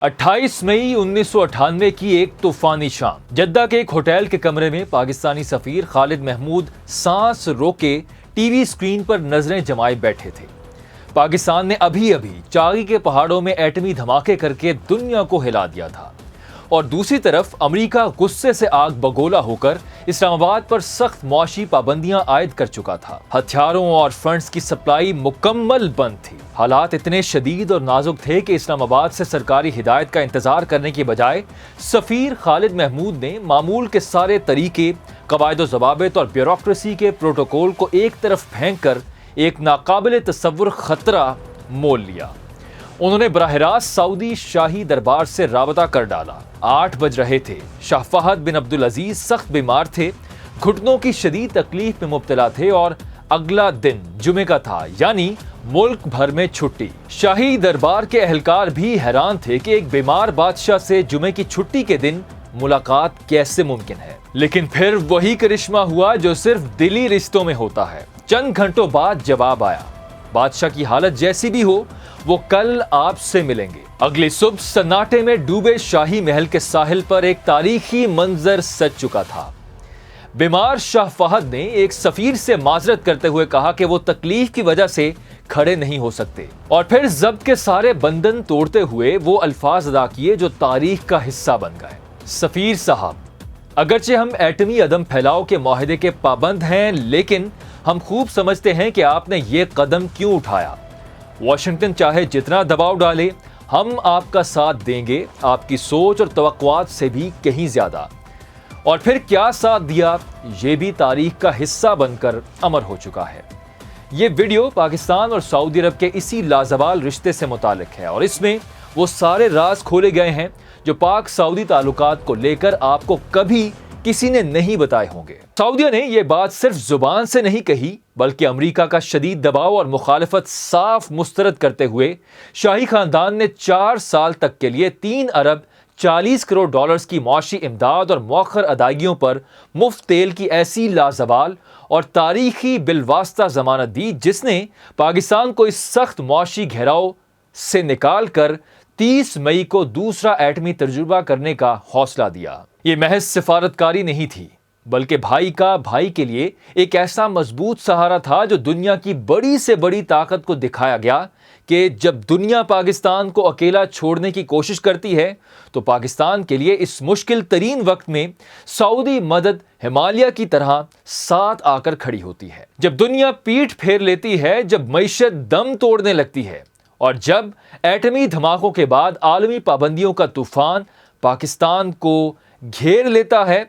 28 مئی 1998 کی ایک طوفانی شام جدہ کے ایک ہوٹل کے کمرے میں پاکستانی سفیر خالد محمود سانس روکے ٹی وی اسکرین پر نظریں جمائے بیٹھے تھے۔ پاکستان نے ابھی چاغی کے پہاڑوں میں ایٹمی دھماکے کر کے دنیا کو ہلا دیا تھا اور دوسری طرف امریکہ غصے سے آگ بگولا ہو کر اسلام آباد پر سخت معاشی پابندیاں عائد کر چکا تھا۔ ہتھیاروں اور فنڈز کی سپلائی مکمل بند تھی۔ حالات اتنے شدید اور نازک تھے کہ اسلام آباد سے سرکاری ہدایت کا انتظار کرنے کی بجائے سفیر خالد محمود نے معمول کے سارے طریقے، قواعد و ضوابط اور بیوروکریسی کے پروٹوکول کو ایک طرف پھینک کر ایک ناقابل تصور خطرہ مول لیا۔ انہوں نے براہ راست سعودی شاہی دربار سے رابطہ کر ڈالا۔ 8 بج رہے تھے۔ شاہ فہد بن عبدالعزیز سخت بیمار تھے، گھٹنوں کی شدید تکلیف میں مبتلا تھے اور اگلا دن جمعے کا تھا، یعنی ملک بھر میں چھٹی۔ شاہی دربار کے اہلکار بھی حیران تھے کہ ایک بیمار بادشاہ سے جمعے کی چھٹی کے دن ملاقات کیسے ممکن ہے۔ لیکن پھر وہی کرشمہ ہوا جو صرف دلی رشتوں میں ہوتا ہے۔ چند گھنٹوں بعد جواب آیا، بادشاہ کی حالت جیسی بھی ہو وہ کل آپ سے ملیں گے۔ اگلی صبح سناٹے میں ڈوبے شاہی محل کے ساحل پر ایک تاریخی منظر سج چکا تھا۔ بیمار شاہ فہد نے ایک سفیر سے معذرت کرتے ہوئے کہا کہ وہ تکلیف کی وجہ سے کھڑے نہیں ہو سکتے، اور پھر ضبط کے سارے بندن توڑتے ہوئے وہ الفاظ ادا کیے جو تاریخ کا حصہ بن گئے۔ سفیر صاحب، اگرچہ ہم ایٹمی عدم پھیلاؤ کے معاہدے کے پابند ہیں، لیکن ہم خوب سمجھتے ہیں کہ آپ نے یہ قدم کیوں اٹھایا۔ واشنگٹن چاہے جتنا دباؤ ڈالے، ہم آپ کا ساتھ دیں گے، آپ کی سوچ اور توقعات سے بھی کہیں زیادہ۔ اور پھر کیا ساتھ دیا، یہ بھی تاریخ کا حصہ بن کر امر ہو چکا ہے۔ یہ ویڈیو پاکستان اور سعودی عرب کے اسی لازوال رشتے سے متعلق ہے، اور اس میں وہ سارے راز کھولے گئے ہیں جو پاک سعودی تعلقات کو لے کر آپ کو کبھی کسی نے نہیں بتائے ہوں گے۔ سعودیہ نے یہ بات صرف زبان سے نہیں کہی، بلکہ امریکہ کا شدید دباؤ اور مخالفت صاف مسترد کرتے ہوئے شاہی خاندان نے 4 سال تک کے لیے 3 ارب 40 کروڑ ڈالرز کی معاشی امداد اور مؤخر ادائیگیوں پر مفت تیل کی ایسی لازوال اور تاریخی بالواسطہ ضمانت دی جس نے پاکستان کو اس سخت معاشی گھیراؤ سے نکال کر 30 مئی کو دوسرا ایٹمی تجربہ کرنے کا حوصلہ دیا۔ یہ محض سفارتکاری نہیں تھی، بلکہ بھائی کا بھائی کے لیے ایک ایسا مضبوط سہارا تھا جو دنیا کی بڑی سے بڑی طاقت کو دکھایا گیا کہ جب دنیا پاکستان کو اکیلا چھوڑنے کی کوشش کرتی ہے تو پاکستان کے لیے اس مشکل ترین وقت میں سعودی مدد ہمالیہ کی طرح ساتھ آ کر کھڑی ہوتی ہے۔ جب دنیا پیٹھ پھیر لیتی ہے، جب معیشت دم توڑنے لگتی ہے، اور جب ایٹمی دھماکوں کے بعد عالمی پابندیوں کا طوفان پاکستان کو گھیر لیتا ہے،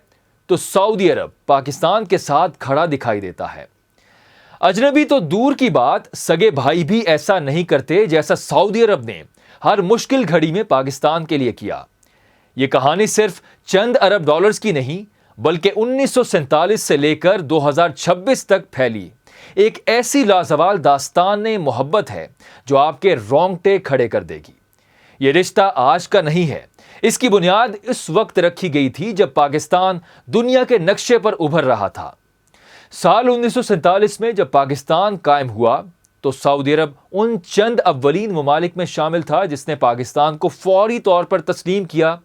تو سعودی عرب پاکستان کے ساتھ کھڑا دکھائی دیتا ہے۔ اجنبی تو دور کی بات، سگے بھائی بھی ایسا نہیں کرتے جیسا سعودی عرب نے ہر مشکل گھڑی میں پاکستان کے لیے کیا۔ یہ کہانی صرف چند ارب ڈالرز کی نہیں، بلکہ 1947 سے لے کر 2026 تک پھیلی ایک ایسی لازوال داستان محبت ہے جو آپ کے رونگٹے کھڑے کر دے گی۔ یہ رشتہ آج کا نہیں ہے، اس کی بنیاد اس وقت رکھی گئی تھی جب پاکستان دنیا کے نقشے پر ابھر رہا تھا۔ سال 1947 میں جب پاکستان قائم ہوا تو سعودی عرب ان چند اولین ممالک میں شامل تھا جس نے پاکستان کو فوری طور پر تسلیم کیا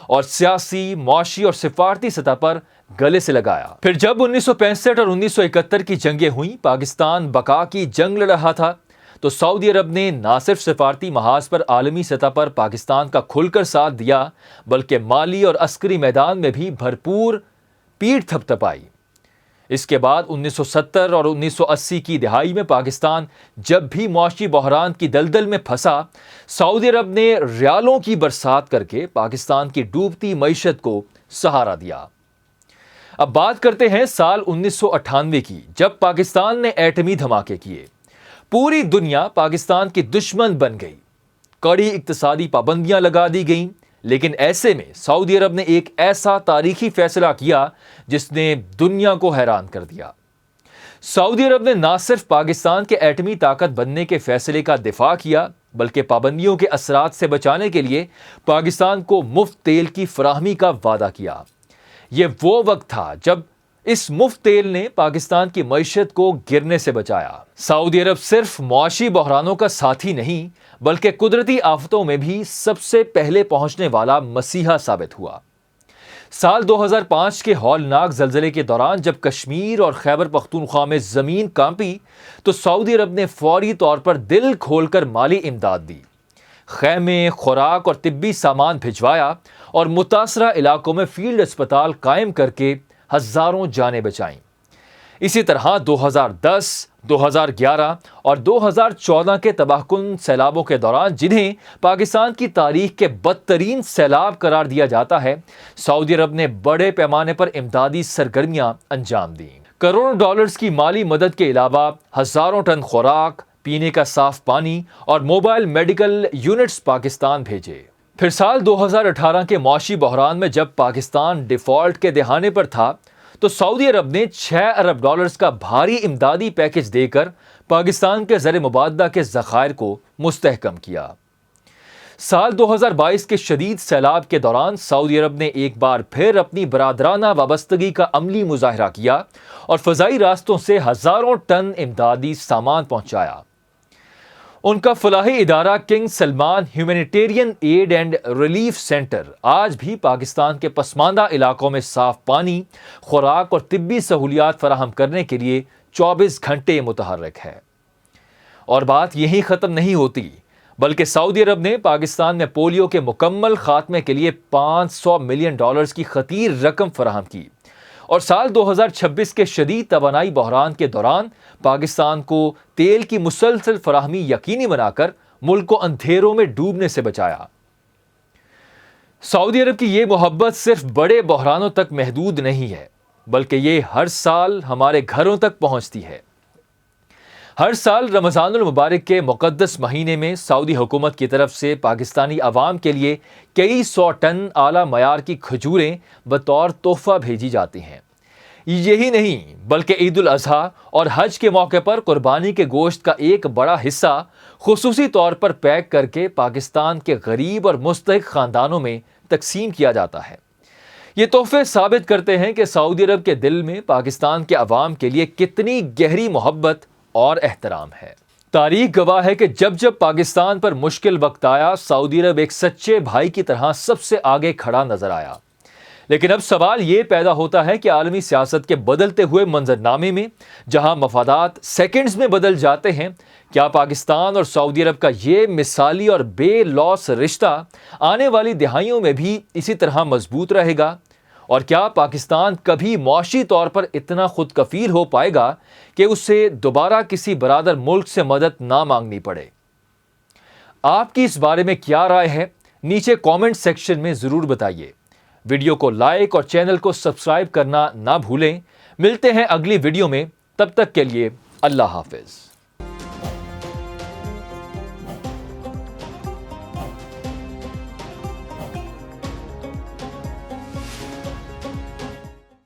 اور سیاسی، معاشی اور سفارتی سطح پر گلے سے لگایا۔ پھر جب 1965 اور 1971 کی جنگیں ہوئیں، پاکستان بقا کی جنگ لڑ رہا تھا، تو سعودی عرب نے نہ صرف سفارتی محاذ پر عالمی سطح پر پاکستان کا کھل کر ساتھ دیا، بلکہ مالی اور عسکری میدان میں بھی بھرپور پیٹھ تھپتھپائی۔ اس کے بعد 1970 اور 1980 کی دہائی میں پاکستان جب بھی معاشی بحران کی دلدل میں پھنسا، سعودی عرب نے ریالوں کی برسات کر کے پاکستان کی ڈوبتی معیشت کو سہارا دیا۔ اب بات کرتے ہیں سال 1998 کی، جب پاکستان نے ایٹمی دھماکے کیے۔ پوری دنیا پاکستان کی دشمن بن گئی، کڑی اقتصادی پابندیاں لگا دی گئیں، لیکن ایسے میں سعودی عرب نے ایک ایسا تاریخی فیصلہ کیا جس نے دنیا کو حیران کر دیا۔ سعودی عرب نے نہ صرف پاکستان کے ایٹمی طاقت بننے کے فیصلے کا دفاع کیا، بلکہ پابندیوں کے اثرات سے بچانے کے لیے پاکستان کو مفت تیل کی فراہمی کا وعدہ کیا۔ یہ وہ وقت تھا جب اس مفت تیل نے پاکستان کی معیشت کو گرنے سے بچایا۔ سعودی عرب صرف معاشی بحرانوں کا ساتھی نہیں بلکہ قدرتی آفتوں میں بھی سب سے پہلے پہنچنے والا مسیحا ثابت ہوا۔ سال 2005 کے ہولناک زلزلے کے دوران جب کشمیر اور خیبر پختونخوا میں زمین کانپی تو سعودی عرب نے فوری طور پر دل کھول کر مالی امداد دی، خیمے، خوراک اور طبی سامان بھجوایا اور متاثرہ علاقوں میں فیلڈ اسپتال قائم کر کے ہزاروں جانیں بچائیں۔ اسی طرح 2010، 2011 اور 2014 کے تباہ کن سیلابوں کے دوران جنہیں پاکستان کی تاریخ کے بدترین سیلاب قرار دیا جاتا ہے، سعودی عرب نے بڑے پیمانے پر امدادی سرگرمیاں انجام دیں۔ کروڑوں ڈالرز کی مالی مدد کے علاوہ ہزاروں ٹن خوراک، پینے کا صاف پانی اور موبائل میڈیکل یونٹس پاکستان بھیجے۔ پھر سال 2018 کے معاشی بحران میں جب پاکستان ڈیفالٹ کے دہانے پر تھا تو سعودی عرب نے 6 ارب ڈالرز کا بھاری امدادی پیکج دے کر پاکستان کے زر مبادلہ کے ذخائر کو مستحکم کیا۔ سال 2022 کے شدید سیلاب کے دوران سعودی عرب نے ایک بار پھر اپنی برادرانہ وابستگی کا عملی مظاہرہ کیا اور فضائی راستوں سے ہزاروں ٹن امدادی سامان پہنچایا۔ ان کا فلاحی ادارہ King Salman Humanitarian Aid and Relief Centre آج بھی پاکستان کے پسماندہ علاقوں میں صاف پانی، خوراک اور طبی سہولیات فراہم کرنے کے لیے 24 گھنٹے متحرک ہے۔ اور بات یہیں ختم نہیں ہوتی، بلکہ سعودی عرب نے پاکستان میں پولیو کے مکمل خاتمے کے لیے 500 ملین ڈالرز کی خطیر رقم فراہم کی اور سال 2026 کے شدید توانائی بحران کے دوران پاکستان کو تیل کی مسلسل فراہمی یقینی بنا کر ملک کو اندھیروں میں ڈوبنے سے بچایا۔ سعودی عرب کی یہ محبت صرف بڑے بحرانوں تک محدود نہیں ہے، بلکہ یہ ہر سال ہمارے گھروں تک پہنچتی ہے۔ ہر سال رمضان المبارک کے مقدس مہینے میں سعودی حکومت کی طرف سے پاکستانی عوام کے لیے کئی سو ٹن اعلیٰ معیار کی کھجوریں بطور تحفہ بھیجی جاتی ہیں۔ یہی نہیں بلکہ عید الاضحیٰ اور حج کے موقع پر قربانی کے گوشت کا ایک بڑا حصہ خصوصی طور پر پیک کر کے پاکستان کے غریب اور مستحق خاندانوں میں تقسیم کیا جاتا ہے۔ یہ تحفے ثابت کرتے ہیں کہ سعودی عرب کے دل میں پاکستان کے عوام کے لیے کتنی گہری محبت اور احترام ہے۔ تاریخ گواہ ہے کہ جب جب پاکستان پر مشکل وقت آیا، سعودی عرب ایک سچے بھائی کی طرح سب سے آگے کھڑا نظر آیا۔ لیکن اب سوال یہ پیدا ہوتا ہے کہ عالمی سیاست کے بدلتے ہوئے منظرنامے میں جہاں مفادات سیکنڈز میں بدل جاتے ہیں، کیا پاکستان اور سعودی عرب کا یہ مثالی اور بے لوث رشتہ آنے والی دہائیوں میں بھی اسی طرح مضبوط رہے گا؟ اور کیا پاکستان کبھی معاشی طور پر اتنا خود کفیل ہو پائے گا کہ اسے دوبارہ کسی برادر ملک سے مدد نہ مانگنی پڑے؟ آپ کی اس بارے میں کیا رائے ہے؟ نیچے کامنٹ سیکشن میں ضرور بتائیے۔ ویڈیو کو لائک اور چینل کو سبسکرائب کرنا نہ بھولیں۔ ملتے ہیں اگلی ویڈیو میں، تب تک کے لیے اللہ حافظ۔